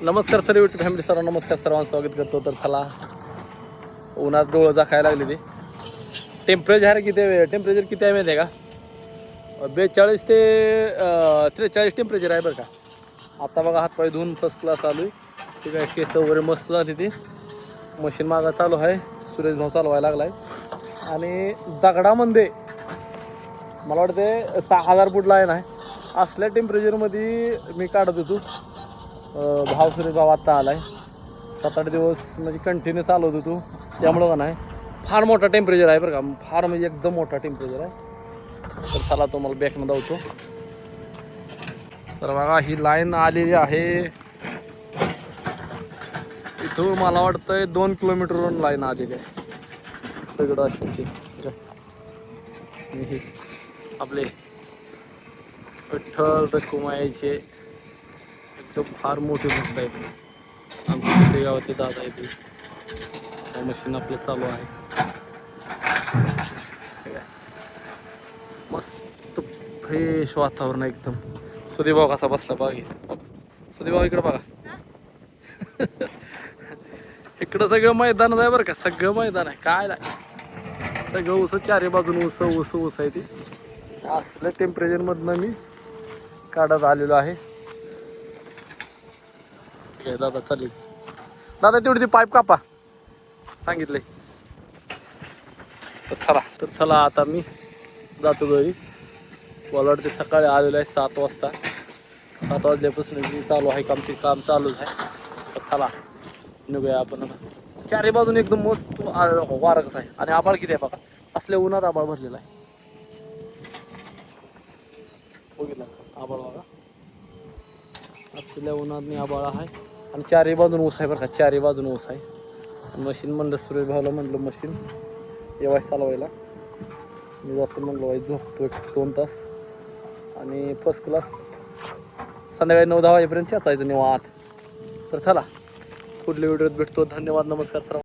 नमस्कार सर्व YouTube family सर्वांना नमस्कार, सर्वांचं स्वागत करतो. तर चला, उन्हात डोळं जाखायला लागले ते. टेम्परेचर किती आहे माहिती आहे का? 42 ते 43 टेम्परेचर आहे बरं का. आता बघा हातपाय धुवून फर्स्ट क्लास आलो आहे. ठीक आहे, केस वगैरे मस्त झाली ती. मशीन मागा चालू आहे, सुरेश भाऊ चालवायला लागला आहे. आणि दगडामध्ये मला वाटते 6000 फूट लाईन आहे. असल्या टेम्परेचरमध्ये मी काढत होतो. भाव सुरेश भाव आत्ता आला आहे. 7-8 दिवस म्हणजे कंटिन्यू चालवत होतो. त्यामुळं का नाही फार मोठा टेम्परेचर आहे बरं का, फार म्हणजे एकदम मोठा टेम्परेचर आहे. तर चला तुम्हाला बॅकनं धावतो. तर बघा ही लाईन आलेली आहे इथून, मला वाटतंय 2 किलोमीटरवरून लाईन आलेली आहे. दगड अशी हे आपले विठ्ठल रखुमाईचे एकदम फार मोठी भक्त आहे. आमच्या ते गावातले दादा आहे. मशीन आपलं चालू आहे. मस्त फ्रेश वातावरण एकदम. सुदीप भाऊ कसा बसला बघा. सुदीप भाऊ इकडं बघा. इकडं सगळं मैदान आहे बरं का, सगळं मैदान आहे. काय नाही, सगळं ऊस चारी बाजून ऊस आहे. ती असल्या टेम्परेचरमधनं मी काढत आलेलो आहे. दादा चालेल, दादा तेवढी ती पाईप कापा सांगितले. तर चला आता मी जातो घरी. मला वाटते सकाळी आलेलो आहे 7 वाजता. 7 वाजल्यापासून मी चालू आहे, काम चालूच आहे. तर चला निघूया आपण. चारी बाजून एकदम मस्त वारा कसं आहे. आणि आबाळ किती आहे बघा, असल्या उन्हात आबाळ भरलेला आहे. बघितलं आबाळ बघा, असल्या उन्हात मी आबाळ आहे. आणि चारी बाजून ऊस आहे बरं का, चारी बाजून ऊस आहे. मशीन म्हणलं सुरेश भाऊला, म्हणलं मशीन येवाय चालवायला. मी जातो म्हणलं वाई झोपतो 1-2 तास. आणि फर्स्ट क्लास संध्याकाळी 9-10 वाजेपर्यंत चाचायचं निवांत. तर चला पुढल्या व्हिडिओत भेटतो. धन्यवाद, नमस्कार सर्व.